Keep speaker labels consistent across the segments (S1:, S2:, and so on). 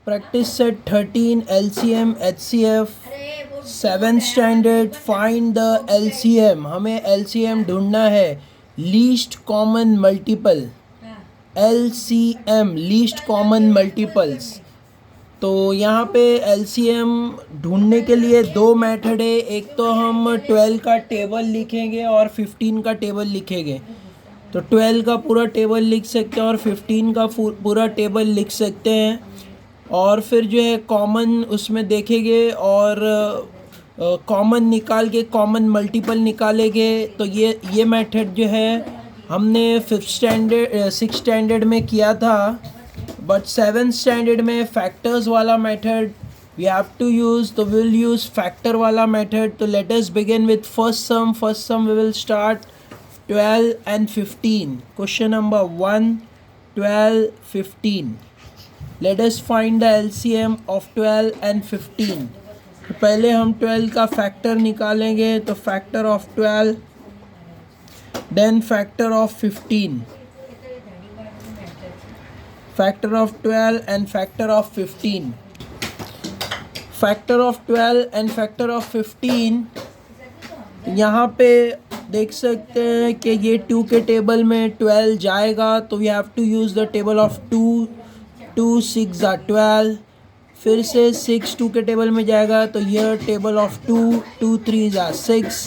S1: Practice set 13 LCM HCF 7th standard. Find the LCM. हमें LCM ढूंढना है. Least common multiple. LCM least common multiples. तो यहाँ पे LCM ढूंढने के लिए दो मेथड है. एक तो हम 12 का टेबल लिखेंगे और 15 का टेबल लिखेंगे. तो 12 का पूरा टेबल लिख सकते हैं और 15 का पूरा टेबल लिख सकते हैं. और फिर जो है कॉमन उसमें देखेंगे और कॉमन निकाल के कॉमन मल्टीपल निकालेंगे. तो ये मेथड जो है हमने 6th स्टैंडर्ड में किया था. बट 7th स्टैंडर्ड में फैक्टर्स वाला method we have to use. तो वी विल यूज़ फैक्टर वाला मेथड. तो let us begin with first sum we will start 12 and 15. Question number 1, 12, 15. Let us find the LCM of 12 and 15. तो पहले हम 12 का factor निकालेंगे. तो factor of 12, then factor of 15. Factor of 12 and factor of 15. Factor of 12 and factor of 15. यहाँ पे देख सकते हैं कि ये 2 के टेबल में 12 जाएगा. तो we have to use the table of 2. 2 6 are 12. फिर से 6 2 के टेबल में जाएगा. तो यह टेबल ऑफ 2. 2 3 are 6.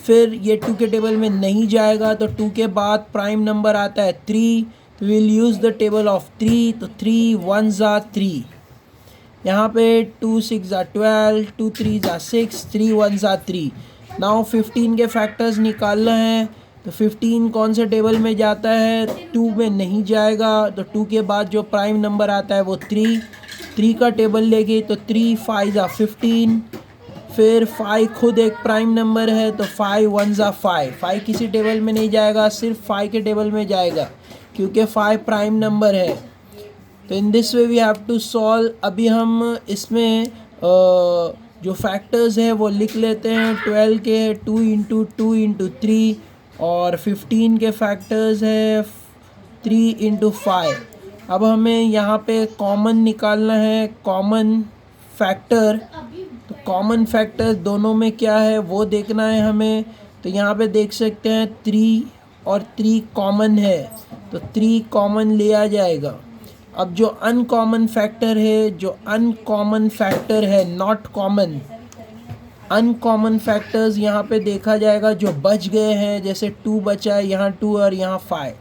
S1: फिर ये 2 के टेबल में नहीं जाएगा. तो 2 के बाद प्राइम नंबर आता है 3. तो we will use the table of 3. तो 3 1s are 3. यहाँ पे 2 6 are 12. 2 3s are 6. 3 1s are 3. Now 15 के फैक्टर्स निकालना है. तो 15 कौन से टेबल में जाता है? 2 में नहीं जाएगा. तो 2 के बाद जो प्राइम नंबर आता है वो 3. 3 का टेबल लेंगे. तो 3 5 are 15. फिर 5 खुद एक प्राइम नंबर है. तो 5 1s are 5. 5 किसी टेबल में नहीं जाएगा, सिर्फ 5 के टेबल में जाएगा क्योंकि 5 प्राइम नंबर है. तो in this way we have to solve. अभी हम इसमें जो फैक्टर्स है वो लिख लेते हैं. 12 के 2 इंटू 2 इंटू 3 और 15 के फैक्टर्स है 3 इंटू 5. अब हमें यहाँ पे कॉमन निकालना है. Common factor. तो कॉमन फैक्टर दोनों में क्या है वो देखना है हमें. तो यहाँ पे देख सकते हैं 3 और 3 कॉमन है. तो 3 कॉमन लिया जाएगा. अब जो अनकॉमन फैक्टर है नॉट कॉमन, अनकॉमन फैक्टर्स यहाँ पे देखा जाएगा जो बच गए हैं. जैसे 2 बचा है, यहाँ 2 और यहाँ 5.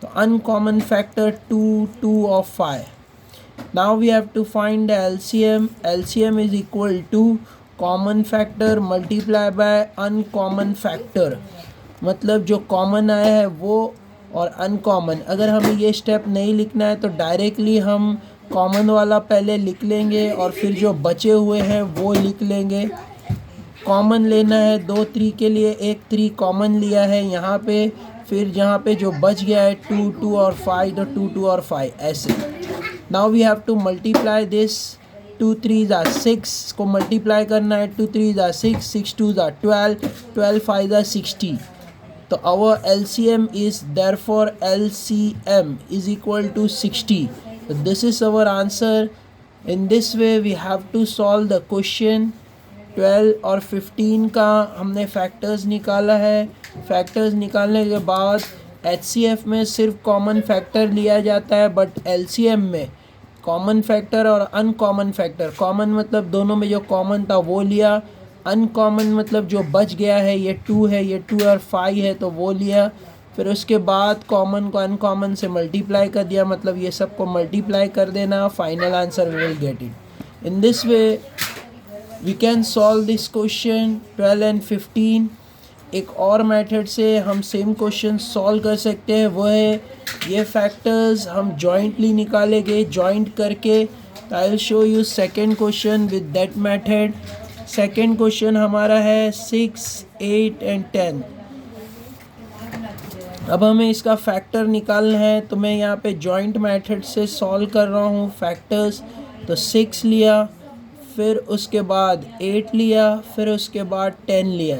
S1: तो अनकॉमन फैक्टर 2 2 और 5. Now we have to find the LCM. LCM is equal to common factor multiply by uncommon factor. मतलब जो कॉमन आया है वो और अनकॉमन. अगर हमें ये स्टेप नहीं लिखना है तो डायरेक्टली हम कॉमन वाला पहले लिख लेंगे और फिर जो बचे हुए हैं वो लिख लेंगे. कॉमन लेना है 2 3 के लिए. एक 3 कॉमन लिया है यहाँ पे. फिर यहाँ पे जो बच गया है 2 2 और 5. तो 2 2 और 5 ऐसे. Now we have to multiply this. 2 3s are 6 को मल्टीप्लाई करना है. 2 3s are 6. 6 2s are 12. 12 5s are 60. तो our LCM is therefore LCM is equal to 60. So this is our answer. In this way we have to solve the question. 12 और 15 का हमने factors निकाला है. Factors निकालने के बाद HCF में सिर्फ कॉमन फैक्टर लिया जाता है. बट LCM में कॉमन फैक्टर और अनकॉमन फैक्टर. कॉमन मतलब दोनों में जो कॉमन था वो लिया. अनकॉमन मतलब जो बच गया है, ये 2 है, ये 2 और 5 है, तो वो लिया. फिर उसके बाद कॉमन को अनकॉमन से मल्टीप्लाई कर दिया. मतलब ये सब को मल्टीप्लाई कर देना. Final answer we will get it. In this way we can solve this question 12 and 15. एक और मेथड से हम सेम क्वेश्चन सॉल्व कर सकते हैं. वो है ये फैक्टर्स हम जॉइंटली निकालेंगे. जॉइंट करके आई will show you second question with that method. Second question हमारा है 6 8 एंड 10. अब हमें इसका फैक्टर निकालना है. तो मैं यहाँ पे जॉइंट मेथड से सॉल्व कर रहा हूँ फैक्टर्स. तो 6 लिया, फिर उसके बाद 8 लिया, फिर उसके बाद 10 लिया.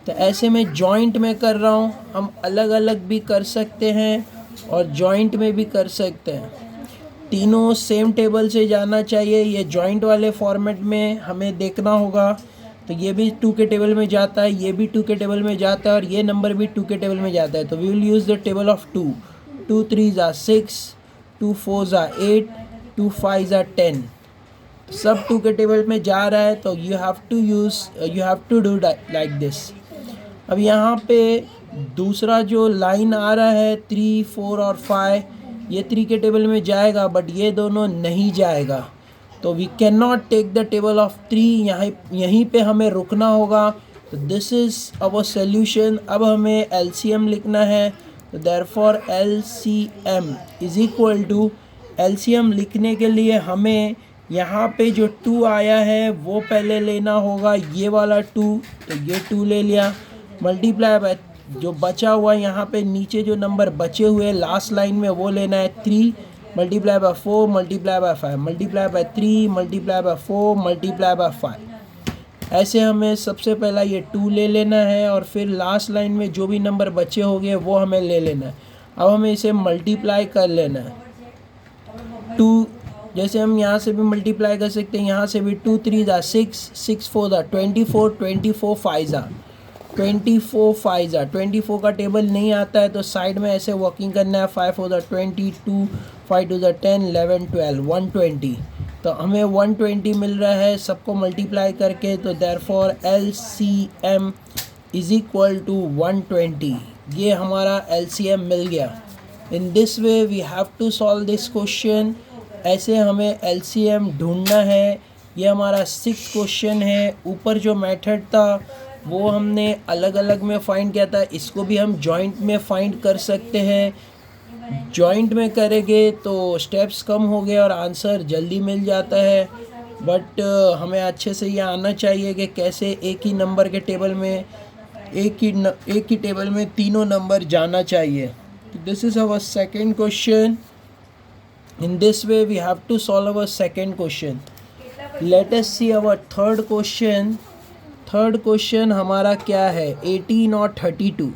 S1: तो ऐसे में जॉइंट में कर रहा हूँ. हम अलग अलग भी कर सकते हैं और जॉइंट में भी कर सकते हैं. तीनों सेम टेबल से जाना चाहिए। ये जॉइंट वाले फॉर्मेट में हमें देखना होगा। तो ये भी 2 के टेबल में जाता है, ये भी 2 के टेबल में जाता है और ये नंबर भी 2 के टेबल में जाता है। तो we will use the table of 2। 2 3s are 6, 2 4s are 8, 2 5s are 10। सब 2 के टेबल में जा रहा है, तो you have to do like this. अब यहाँ पे दूसरा जो लाइन आ रहा है 3 4 और 5, ये 3 के टेबल में जाएगा, बट ये दोनों नहीं जाएगा। तो we can not take the table of 3, यहीं पे हमें रुकना होगा। तो दिस इज़ अवर सोल्यूशन। अब हमें LCM लिखना है। तो therefore LCM is equal to, LCM लिखने के लिए हमें यहाँ पे जो 2 आया है वो पहले लेना होगा, ये वाला 2। तो ये 2 ले लिया, मल्टीप्लाई बाय जो बचा हुआ यहाँ पे नीचे जो नंबर बचे हुए लास्ट लाइन में वो लेना है 3, multiply by 4, multiply by 5, multiply by 3, multiply by 4, multiply by 5। ऐसे हमें सबसे पहला ये 2 ले लेना है और फिर लास्ट लाइन में जो भी नंबर बचे होंगे वो हमें ले लेना है। अब हमें इसे मल्टीप्लाई कर लेना है। 2 जैसे हम यहाँ से भी मल्टीप्लाई कर सकते हैं, यहाँ से भी 2 3s are 6, 6 4s are 24, 24 5s are 24 5s are 24 का टेबल नहीं आता है तो साइड में ऐसे वर्किंग करना है। 5 4s are 22, 5 2s are 10, 11 12, 120। तो हमें 120 मिल रहा है सबको मल्टीप्लाई करके। तो therefore LCM is equal to 120। ये हमारा LCM मिल गया। In this way we have to solve this question. ऐसे हमें LCM ढूंढना है। ये हमारा 6th क्वेश्चन है। ऊपर जो मेथड था वो हमने अलग अलग में फाइंड किया था, इसको भी हम जॉइंट में फाइंड कर सकते हैं। जॉइंट में करेंगे तो स्टेप्स कम हो गए और आंसर जल्दी मिल जाता है। बट हमें अच्छे से ये आना चाहिए कि कैसे एक ही नंबर के टेबल में एक ही टेबल में तीनों नंबर जाना चाहिए। This is our second question. In this way we have to solve our second question. Let us see our third question. Third question हमारा क्या है, 18 और 32।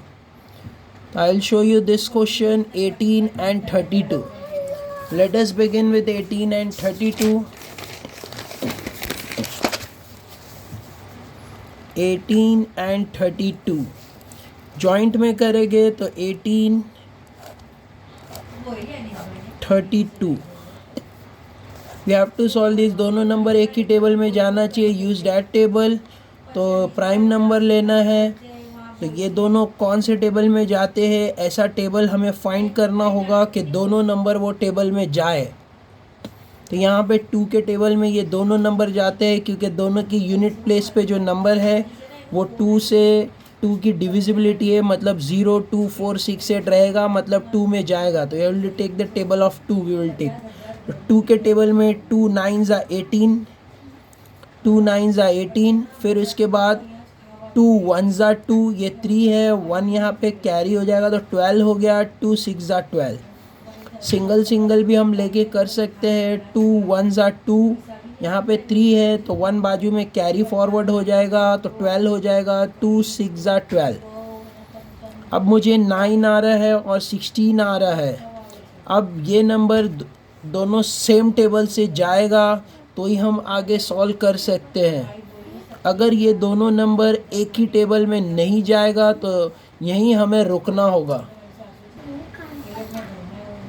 S1: I will show you this question, 18 and 32. Let us begin with 18 and 32. 18 and 32 joint में करेंगे तो 18 32 we have to solve this. दोनों number एक ही टेबल में जाना चाहिए, यूज दैट टेबल। तो प्राइम नंबर लेना है। तो ये दोनों कौन से टेबल में जाते हैं, ऐसा टेबल हमें फाइंड करना होगा कि दोनों नंबर वो टेबल में जाए। तो यहाँ पे 2 के टेबल में ये दोनों नंबर जाते हैं क्योंकि दोनों की यूनिट प्लेस पे जो नंबर है वो 2 से 2 की डिविजिबिलिटी है, मतलब 0 2 4 6 8 रहेगा, मतलब 2 में जाएगा। तो you will take the table of 2, we will take. तो 2 के टेबल में 2 9s are 18, 2 9s are 18। फिर उसके बाद 2 1s are 2, ये 3 है, 1 यहाँ पे कैरी हो जाएगा तो 12 हो गया। 2 6s are 12। सिंगल सिंगल भी हम लेके कर सकते हैं। 2 1s are 2, यहाँ पे 3 है तो 1 बाजू में कैरी फॉरवर्ड हो जाएगा तो 12 हो जाएगा। 2 6s are 12। अब मुझे 9 आ रहा है और 16 आ रहा है। अब ये नंबर दोनों सेम टेबल से जाएगा तो ही हम आगे सॉल्व कर सकते हैं। अगर ये दोनों नंबर एक ही टेबल में नहीं जाएगा तो यहीं हमें रुकना होगा।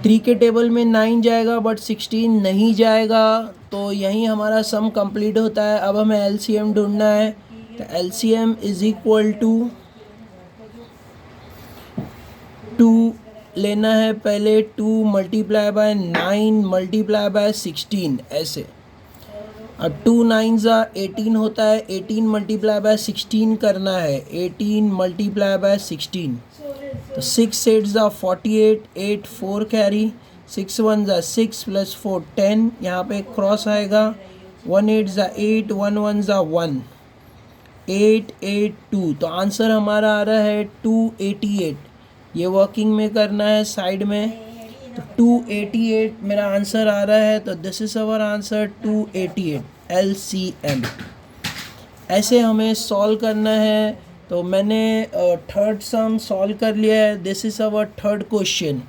S1: 3 के टेबल में 9 जाएगा बट 16 नहीं जाएगा, तो यहीं हमारा सम कंप्लीट होता है। अब हमें LCM ढूंढना है। तो LCM इज इक्वल टू 2 लेना है पहले। 2 मल्टीप्लाई बाय 9 मल्टीप्लाई बाय 16 ऐसे। अब 2 9s are 18 होता है, 18 मल्टीप्लाई बाय 16 करना है। 18 मल्टीप्लाई बाय 16 तो 6 8s are 48, 8 4 carry, 6 1s are 6 plus 4 10, यहाँ पे क्रॉस आएगा। 1 8s are 8, 1 1s are 1, 8 8 2। तो आंसर हमारा आ रहा है 288। ये वर्किंग में करना है साइड में। तो 288 मेरा आंसर आ रहा है। तो this is our answer 288 LCM। ऐसे हमें सॉल्व करना है। तो मैंने थर्ड सम सॉल्व कर लिया है। This is our third question.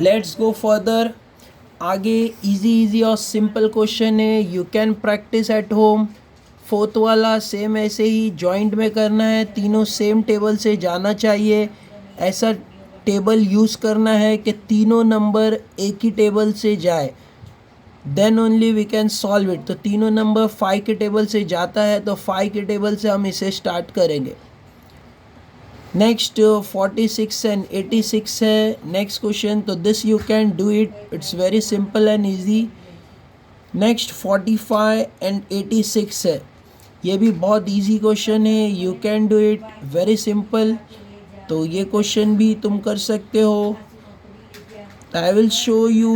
S1: Let's go further. आगे इजी और सिंपल क्वेश्चन है, you can practice at home. Fourth वाला सेम ऐसे ही जॉइंट में करना है, तीनों सेम टेबल से जाना चाहिए। ऐसा टेबल यूज़ करना है कि तीनों नंबर एक ही टेबल से जाए, then only we can solve it. तो तीनों नंबर 5 के टेबल से जाता है तो 5 के टेबल से हम इसे स्टार्ट करेंगे। नेक्स्ट 46 एंड 86 है नेक्स्ट क्वेश्चन, तो this you can do it, it's very simple and easy. Next 45 and 86 है, ये भी बहुत इजी क्वेश्चन है, you can do it, very simple. तो ये क्वेश्चन भी तुम कर सकते हो। आई विल शो यू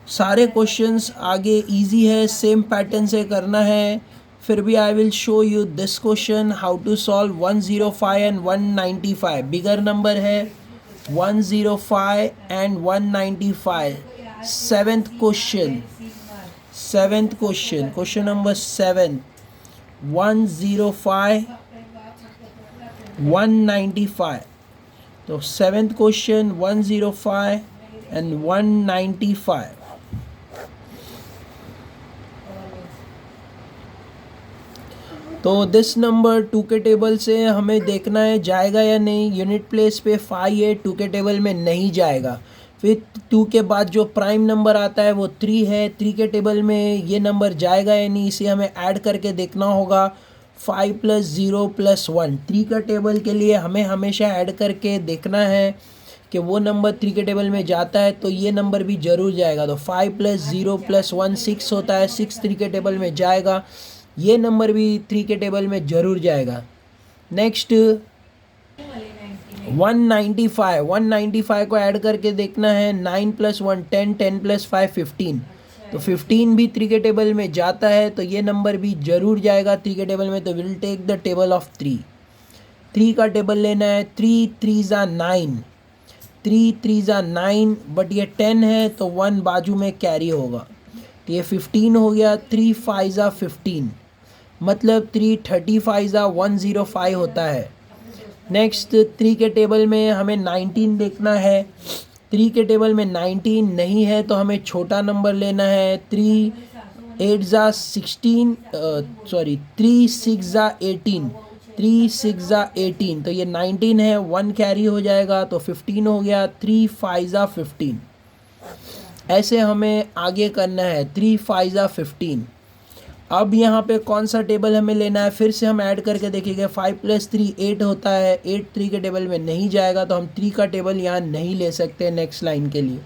S1: सारे क्वेश्चंस आगे इजी है, सेम पैटर्न से करना है। फिर भी I will show you this question, how to solve 105 and 195। Bigger number है 105 and 195। Seventh question, question number 7, 105 195। तो सेवेंथ क्वेश्चन 105 एंड 195। तो दिस नंबर 2 के टेबल से हमें देखना है जाएगा या नहीं। यूनिट प्लेस पे 5 है, 2 के टेबल में नहीं जाएगा। फिर 2 के बाद जो प्राइम नंबर आता है वो 3 है, 3 के टेबल में ये नंबर जाएगा या नहीं, इसे हमें ऐड करके देखना होगा। 5 + 0 + 1, 3 का टेबल के लिए हमें हमेशा ऐड करके देखना है कि वो नंबर 3 के टेबल में जाता है तो ये नंबर भी ज़रूर जाएगा। तो 5 + 0 + 1 6 होता है, 6 3 के टेबल में जाएगा, ये नंबर भी 3 के टेबल में ज़रूर जाएगा। नेक्स्ट 195 को ऐड करके देखना है। 9 + 1 10, 10 + 5 15। तो 15 भी 3 के टेबल में जाता है तो ये नंबर भी ज़रूर जाएगा 3 के टेबल में। तो will take the table of 3। 3 का टेबल लेना है। 3 3 9, 3 3 9, बट ये 10 है तो 1 बाजू में कैरी होगा, तो ये 15 हो गया। 3 5 15, मतलब 3 35 105 होता है। नेक्स्ट 3 के टेबल में हमें 19 देखना है। 3 के टेबल में 19 नहीं है तो हमें छोटा नंबर लेना है। 3 8 16, 3 6 18, 3 6 18, तो ये 19 है, 1 कैरी हो जाएगा तो 15 हो गया। 3 5 15, ऐसे हमें आगे करना है। 3 5 15। अब यहाँ पे कौन सा टेबल हमें लेना है, फिर से हम ऐड करके देखेंगे। 5 + 3 8 होता है, 8 3 के टेबल में नहीं जाएगा तो हम 3 का टेबल यहाँ नहीं ले सकते नेक्स्ट लाइन के लिए।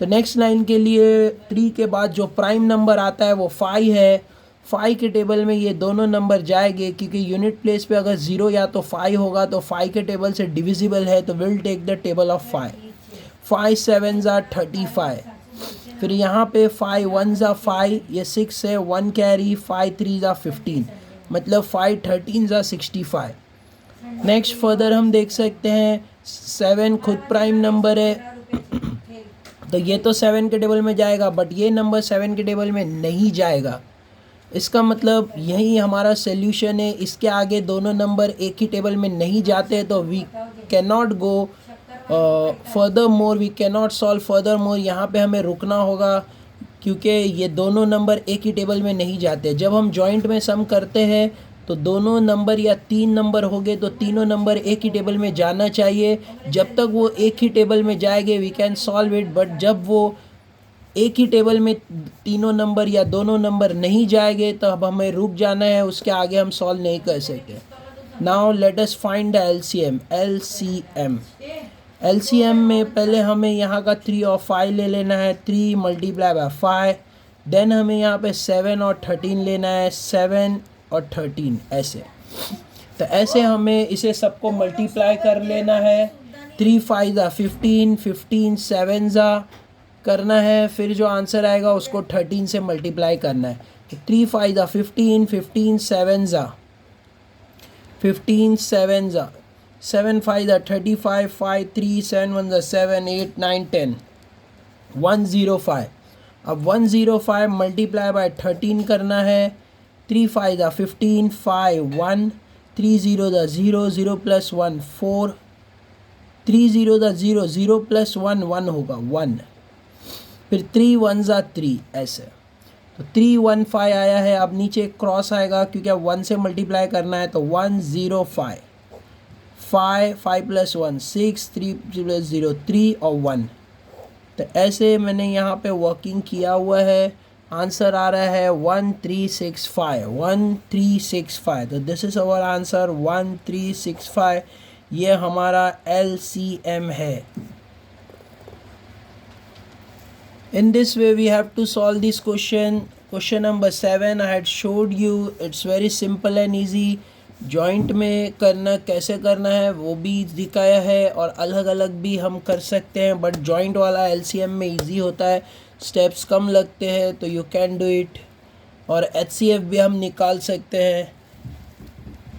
S1: तो नेक्स्ट लाइन के लिए 3 के बाद जो प्राइम नंबर आता है वो 5 है। 5 के टेबल में ये दोनों नंबर जाएंगे क्योंकि यूनिट प्लेस पे अगर 0 या तो 5 होगा तो 5 के टेबल से डिविजिबल है, तो will take the table of 5। 5 7 35। फिर यहाँ पे 5 1 5, ये 6 है, 1 कैरी, 5 3 15, मतलब 5 13 65। नेक्स्ट फर्दर हम देख सकते हैं 7 खुद प्राइम नंबर है तो ये तो 7 के टेबल में जाएगा, बट ये नंबर 7 के टेबल में नहीं जाएगा। इसका मतलब यही हमारा सोल्यूशन है। इसके आगे दोनों नंबर एक ही टेबल में नहीं जाते तो we can not go further more, we can not solve further more. यहाँ पे हमें रुकना होगा क्योंकि ये दोनों नंबर एक ही टेबल में नहीं जाते। जब हम जॉइंट में सम करते हैं तो दोनों नंबर या 3 नंबर हो गए तो तीनों नंबर एक ही टेबल में जाना चाहिए। जब तक वो एक ही टेबल में जाएंगे we can solve it, but जब वो एक ही टेबल में तीनों नंबर या दोनों नंबर नहीं जाएंगे तो अब हमें रुक जाना है, उसके आगे हम सॉल्व नहीं कर सकते। Now let us find the LCM में पहले हमें यहाँ का 3 और 5 ले लेना है। 3 × 5, देन हमें यहाँ पे 7 और 13 लेना है। 7 और 13 ऐसे, तो ऐसे हमें इसे सबको मल्टीप्लाई कर लेना है। 3 5 15, 15 7 करना है, फिर जो आंसर आएगा उसको 13 से मल्टीप्लाई करना है। तो 3 5 15, 15 7 15 7 7 5 35, 5 3 7 1 7 8 9 10, 105। अब 105 मल्टीप्लाई बाय 13 करना है। 3 5 15, 5 1, 3 0 0 0 + 1 4, 3 0 ज़ा 0, 0 प्लस 1 1 होगा 1, फिर 3 1 ज़ा 3 ऐसे। तो 3 1 5 आया है। अब नीचे क्रॉस आएगा क्योंकि अब 1 से मल्टीप्लाई करना है, तो 1 0 5, 5 5 प्लस 1 6, 3 प्लस 0 3 और 1। तो ऐसे मैंने यहाँ पे वर्किंग किया हुआ है। आंसर आ रहा है 1365, 1365। तो दिस इज़ अवर आंसर 1365। ये हमारा LCM है। In this way we have to solve this question. Question number 7 I had showed you. It's very simple and easy. Joint में करना कैसे करना है वो भी दिखाया है, और अलग अलग भी हम कर सकते हैं, बट जॉइंट वाला LCM में इजी होता है, स्टेप्स कम लगते हैं, तो यू कैन डू इट। और HCF भी हम निकाल सकते हैं।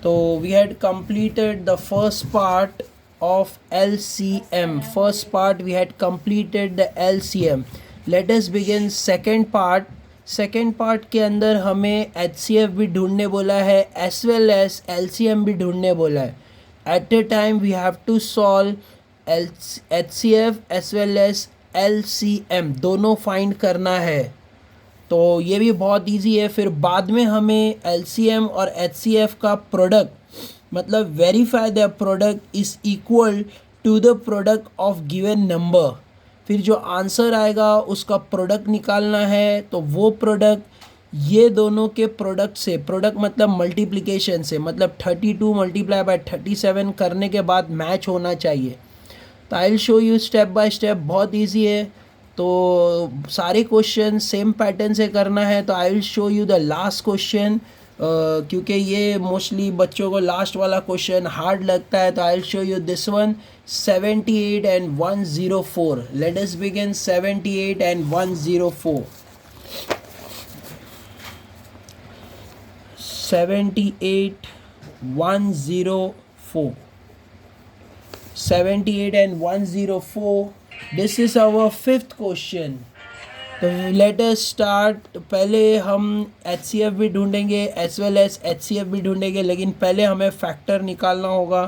S1: तो we had completed the first part of LCM. First part we had completed the LCM. Let us begin second part. Second part के अंदर हमें HCF भी ढूंढने बोला है एज वेल एज LCM भी ढूंढने बोला है। At a time we have to solve HCF as well as LCM, दोनों फाइंड करना है। तो ये भी बहुत इजी है। फिर बाद में हमें LCM और HCF का प्रोडक्ट, मतलब verify the product is equal to the product of given number. फिर जो आंसर आएगा उसका प्रोडक्ट निकालना है। तो वो प्रोडक्ट ये दोनों के प्रोडक्ट से, प्रोडक्ट मतलब मल्टीप्लिकेशन से, मतलब 32 मल्टीप्लाई बाय 37 करने के बाद मैच होना चाहिए। तो आई will show you step by step, बहुत इजी है। तो सारे क्वेश्चन सेम पैटर्न से करना है। तो आई will show you the last question, क्योंकि ये मोस्टली बच्चों को लास्ट वाला क्वेश्चन हार्ड लगता है। तो आई will show you this one, 78 and 104. Let us begin 78 and 104. 78 104. 78 and 104. This is our fifth question. तो लेट अस स्टार्ट। पहले हम HCF भी ढूंढेंगे एज वेल एज HCF भी ढूंढेंगे, लेकिन पहले हमें फैक्टर निकालना होगा।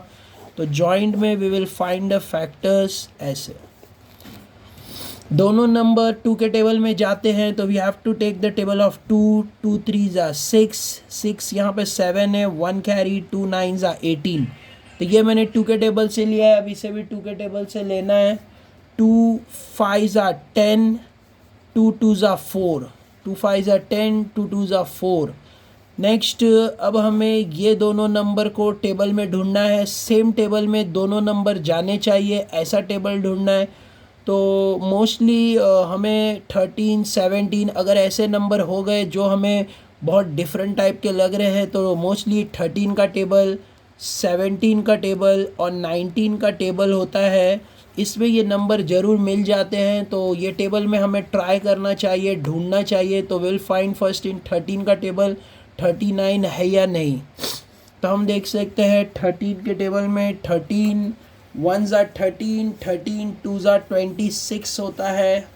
S1: तो जॉइंट में we will find the factors ऐसे। दोनों नंबर 2 के टेबल में जाते हैं, तो we have to take the table of 2, 2 3 ज़ा 6, 6 यहाँ पे 7 है, 1 कैरी, 2 9 ज़ा 18। तो ये मैंने 2 के टेबल से लिया है, अब इसे भी 2 के टेबल से लेना है। 2 5 ज़ा 10, 2 2 ज़ा 4, 2 5 ज़ा 10, 2 2 ज़ा 4। नेक्स्ट अब हमें ये दोनों नंबर को टेबल में ढूंढना है। सेम टेबल में दोनों नंबर जाने चाहिए, ऐसा टेबल ढूंढना है। तो मोस्टली हमें 13 17 अगर ऐसे नंबर हो गए जो हमें बहुत डिफरेंट टाइप के लग रहे हैं, तो मोस्टली 13 का टेबल, 17 का टेबल और 19 का टेबल होता है। इसमें ये नंबर ज़रूर मिल जाते हैं। तो ये टेबल में हमें ट्राई करना चाहिए, ढूंढना चाहिए। तो विल फाइंड फर्स्ट इन 13 का टेबल 39 है या नहीं। तो हम देख सकते हैं 13 के टेबल में 13 1 ज़ा 13, 13 2 ज़ा 26 होता है,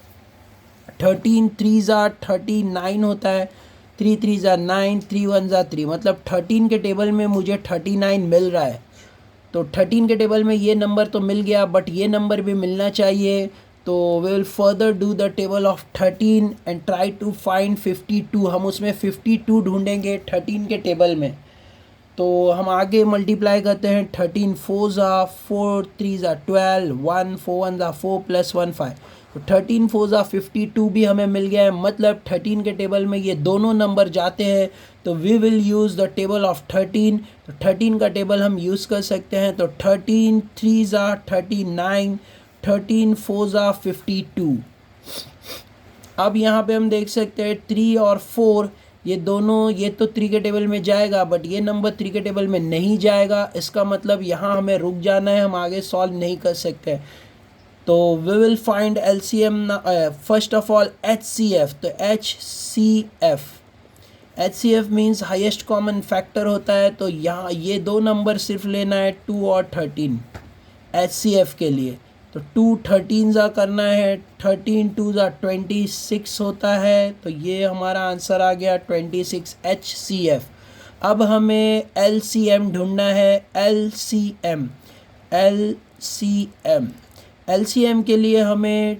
S1: 13 3 ज़ा 39 होता है, 3 3 ज़ा 9, 3 1 ज़ा 3। मतलब 13 के टेबल में मुझे 39 मिल रहा है। तो 13 के टेबल में ये नंबर तो मिल गया, बट ये नंबर भी मिलना चाहिए। तो we will further do the table of 13 and try to find 52। हम उसमें 52 ढूंढेंगे 13 के टेबल में। तो हम आगे मल्टीप्लाई करते हैं। 13 4 ज़ा 4, 3 ज़ा 12, 1 4 1 ज़ा 4 प्लस 1 5। तो 13 4 ज़ा 52 भी हमें मिल गया है। मतलब 13 के टेबल में ये दोनों नंबर जाते हैं। तो we will use the table of 13। तो 13 का टेबल हम यूज़ कर सकते हैं। तो 13 3 ज़ा 39, 13 4 ज़ा 52। अब यहाँ पे हम देख सकते हैं 3 और 4 ये दोनों, ये तो 3 के टेबल में जाएगा, बट ये नंबर 3 के टेबल में नहीं जाएगा। इसका मतलब यहाँ हमें रुक जाना है, हम आगे सॉल्व नहीं कर सकते। तो we will find LCM। First of all HCF। तो HCF means highest common factor होता है। तो यहाँ ये दो नंबर सिर्फ लेना है, 2 और 13 HCF के लिए। तो 2 13 ज़ा करना है, 13 2 ज़ा 26 होता है। तो ये हमारा आंसर आ गया 26 HCF। अब हमें LCM ढूंढना है। LCM LCM। LCM के लिए हमें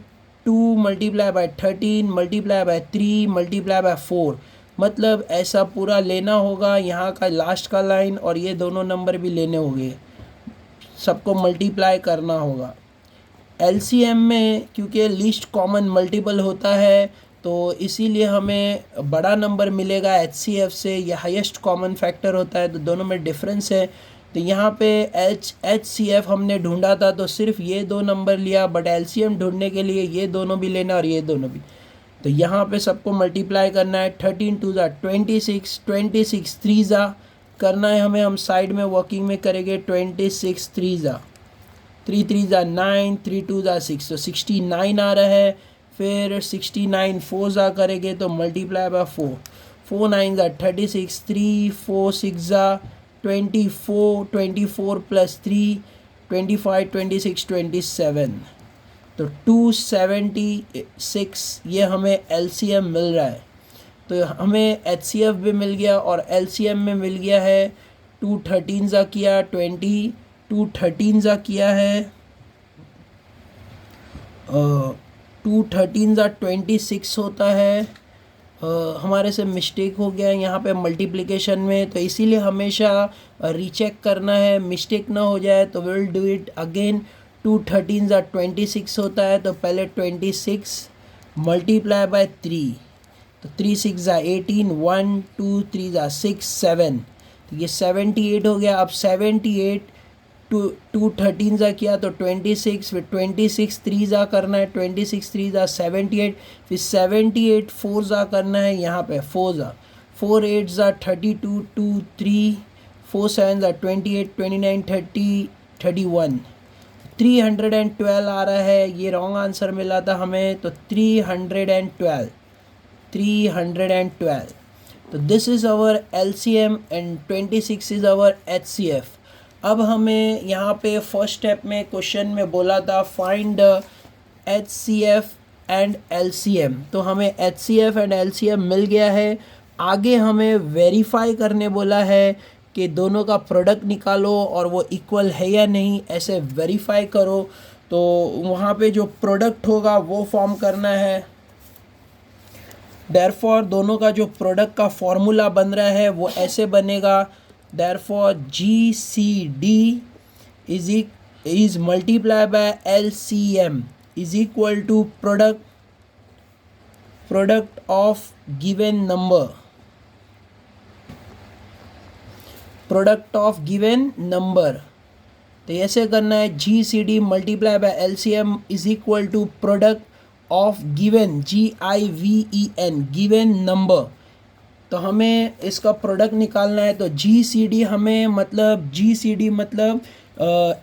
S1: 2 multiply by 13 multiply by 3 multiply by 4, मतलब ऐसा पूरा लेना होगा, यहाँ का लास्ट का लाइन और ये दोनों नंबर भी लेने होंगे, सबको मल्टीप्लाई करना होगा। LCM में क्योंकि लीस्ट कॉमन मल्टीपल होता है तो इसीलिए हमें बड़ा नंबर मिलेगा HCF से, ये हाईएस्ट कॉमन फैक्टर होता है, तो दोनों में डिफरेंस है। तो यहाँ पे HCF हमने ढूंढा था तो सिर्फ ये दो नंबर लिया, बट LCM ढूंढने के लिए ये दोनों भी लेना और ये दोनों भी। तो यहाँ पे सबको मल्टीप्लाई करना है, 13 2 ज़ा 26, 26 3 ज़ा करना है हमें, हम साइड में वर्किंग में करेंगे 26 3 ज़ा 3 3 ज़ा 9, 3 2 ज़ा 6, तो 69 आ रहा है। फिर 69 4 ज़ा करेंगे तो मल्टीप्लाई बाय 4, 4 9 ज़ा 36, 3 4 6 ज़ा 24, 24 प्लस 3 25, 26 27, तो 276 ये हमें LCM मिल रहा है। तो हमें HCF भी मिल गया और LCM में मिल गया है 2 13 ज़ा किया 20, 2 13 ज़ा किया है 2 13 ज़ा 26 होता है। हमारे से मिस्टेक हो गया है यहाँ पे मल्टीप्लिकेशन में, तो इसीलिए हमेशा रीचेक करना है, मिस्टेक ना हो जाए। तो विल डू इट अगेन। 2 13 ज़ा 26 होता है, तो पहले 26 मल्टीप्लाई बाय 3, तो 3 6 ज़ा 18, 1 2 3 ज़ा 6 7, तो ये 78 हो गया। अब 78 2 13 ज़ा किया तो 26, फिर 26 3 ज़ा करना है, 26 3 ज़ा 78, फिर 78 4 ज़ा करना है, यहाँ पे 4 ज़ा 4 8 ज़ा 32 2 3 4 7 ज़ा 28 29 30 31, 312 आ रहा है। ये रॉन्ग आंसर मिला था हमें, तो 312 312, तो this is our LCM and 26 is our HCF। अब हमें यहाँ पे फर्स्ट स्टेप में क्वेश्चन में बोला था फाइंड HCF एंड LCM, तो हमें HCF एंड LCM मिल गया है। आगे हमें वेरीफाई करने बोला है कि दोनों का प्रोडक्ट निकालो और वो इक्वल है या नहीं, ऐसे वेरीफाई करो। तो वहाँ पे जो प्रोडक्ट होगा वो फॉर्म करना है। देयरफॉर दोनों का जो प्रोडक्ट का फॉर्मूला बन रहा है वो ऐसे बनेगा, therefore GCD is multiplied by LCM is equal to product of given number, product of given number. तो ऐसे करना है, GCD multiply by LCM is equal to product of given GIVEN given number. तो हमें इसका प्रोडक्ट निकालना है, तो GCD हमें मतलब GCD मतलब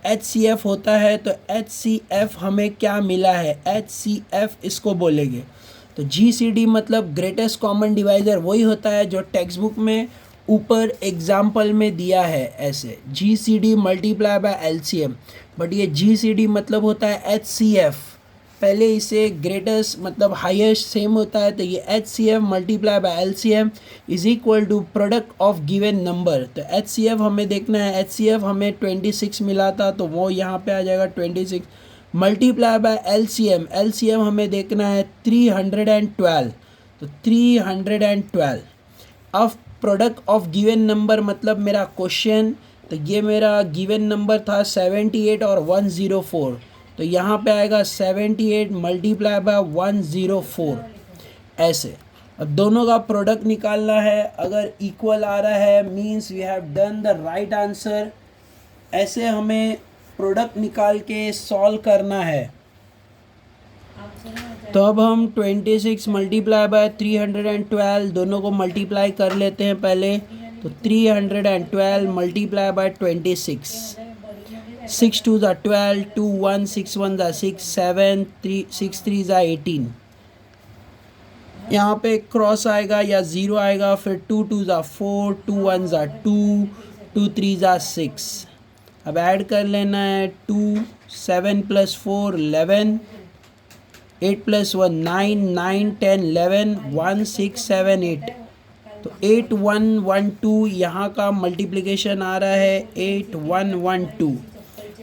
S1: HCF होता है, तो HCF हमें क्या मिला है, HCF इसको बोलेंगे। तो GCD मतलब ग्रेटेस्ट कॉमन डिवाइज़र वही होता है जो टेक्स्ट बुक में ऊपर एग्जाम्पल में दिया है, ऐसे GCD multiply by LCM, but ये GCD मतलब होता है HCF, पहले इसे ग्रेटेस्ट मतलब हाईएस्ट सेम होता है, तो ये HCF multiply by LCM is equal to product of given number. तो HCF हमें देखना है, HCF हमें 26 मिला था तो वो यहाँ पे आ जाएगा 26 मल्टीप्लाई बाय LCM, LCM हमें देखना है 312, तो 312। अब प्रोडक्ट ऑफ गिवन नंबर मतलब मेरा क्वेश्चन, तो ये मेरा गिवन नंबर था 78 और 104, तो यहाँ पे आएगा 78 मल्टीप्लाई बाय 104 ऐसे। अब दोनों का प्रोडक्ट निकालना है, अगर इक्वल आ रहा है means we have done the right answer. ऐसे हमें प्रोडक्ट निकाल के सॉल्व करना है। तो अब हम 26 मल्टीप्लाई बाय 312 दोनों को मल्टीप्लाई कर लेते हैं पहले, तो 312 मल्टीप्लाई बाय 26, 6 2 ज़ा 12, 2 1 6 1 ज़ा 6 7 3 6 3 ज़ा 18, यहाँ पे क्रॉस आएगा या ज़ीरो आएगा, फिर 2 2 ज़ा 4, 2 1 ज़ा 2, 2 3 ज़ा 6। अब ऐड कर लेना है, 2 7 + 4 11, 8 + 1 9, 9 10 11 1 6 7 8, तो 8 1 1 2 यहाँ का मल्टीप्लिकेशन आ रहा है 8 1 1 2।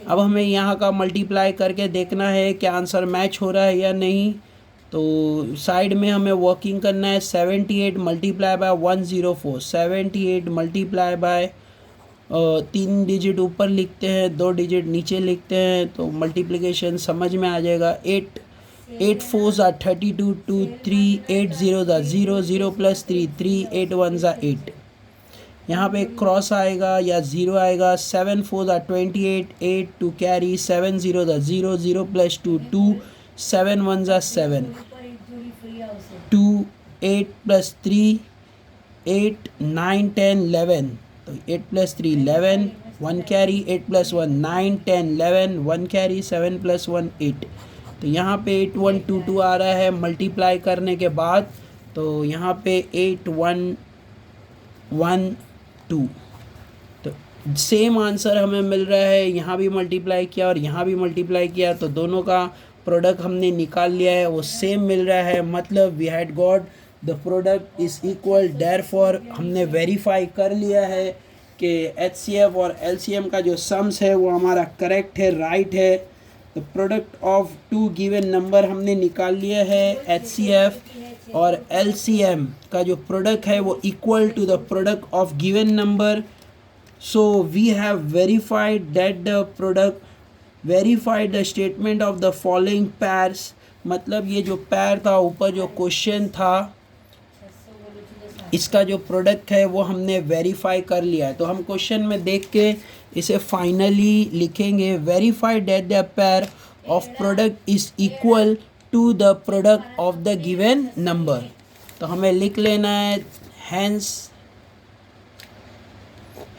S1: अब हमें यहाँ का मल्टीप्लाई करके देखना है कि आंसर मैच हो रहा है या नहीं। तो साइड में हमें वर्किंग करना है। 78 multiply by 104, 78 multiply by 3 digit ऊपर लिखते हैं, 2 डिजिट नीचे लिखते हैं, तो मल्टीप्लिकेशन समझ में आ जाएगा। 8 4s are 32, 2 3 8 0s are 0, 0 plus 3 3, 8 1s are 8। यहाँ पे क्रॉस आएगा या 0 आएगा। 7 4s are 28, 8 to carry, 7 0s are 0, 0 plus 2 2, 7 1s are 7, 2 8 plus 3 8 9 10 11, तो 8 plus 3 11, 1 carry, 8 plus 1 9 10 11, 1 carry, 7 plus 1 8। तो यहाँ पे 8 1 2 2 आ रहा है मल्टीप्लाई करने के बाद। तो यहाँ पे 8 1 1 2, तो सेम आंसर हमें मिल रहा है। यहाँ भी मल्टीप्लाई किया और यहाँ भी मल्टीप्लाई किया, तो दोनों का प्रोडक्ट हमने निकाल लिया है, वो सेम मिल रहा है। मतलब we had got the product is equal. Therefore हमने वेरीफाई कर लिया है कि HCF और LCM का जो सम्स है वो हमारा करेक्ट है, राइट है। The product of two given number हमने निकाल लिया है। HCF और LCM का जो प्रोडक्ट है वो equal to the product of given number. So we have verified that the product verified the statement of the following pairs. मतलब ये जो पैर था ऊपर जो क्वेश्चन था, इसका जो प्रोडक्ट है वो हमने वेरीफाई कर लिया है। तो हम क्वेश्चन में देख के इसे फाइनली लिखेंगे। Verify that the pair of product is equal to the product of the given number. तो हमें लिख लेना है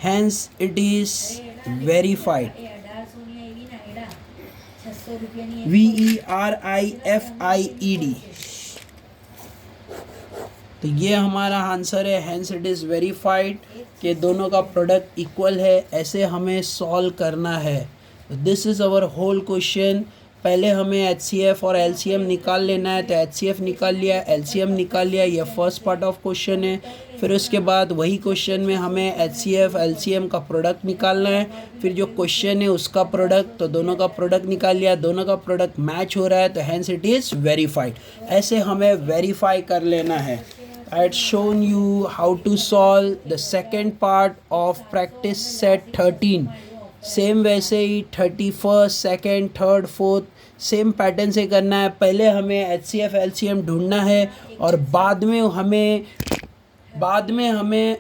S1: hence it is verified. VERIFIED। तो ये हमारा आंसर है। हैंस इट इज़ वेरीफाइड कि दोनों का प्रोडक्ट इक्वल है। ऐसे हमें सॉल्व करना है। This is our whole question. पहले हमें HCF और LCM निकाल लेना है, तो HCF निकाल लिया, LCM निकाल लिया, ये फर्स्ट पार्ट ऑफ क्वेश्चन है। फिर उसके बाद वही क्वेश्चन में हमें HCF LCM का प्रोडक्ट निकालना है, फिर जो क्वेश्चन है उसका प्रोडक्ट, तो दोनों का प्रोडक्ट निकाल लिया, दोनों का प्रोडक्ट मैच हो रहा है, तो हैंस इट इज़ वेरीफाइड। ऐसे हमें वेरीफाई कर लेना है। I had shown you how to solve the second part of practice set 13। Same वैसे ही 31st, 2nd, 3rd, 4th same pattern से करना है। पहले हमें HCF LCM ढूंढना है और बाद में हमें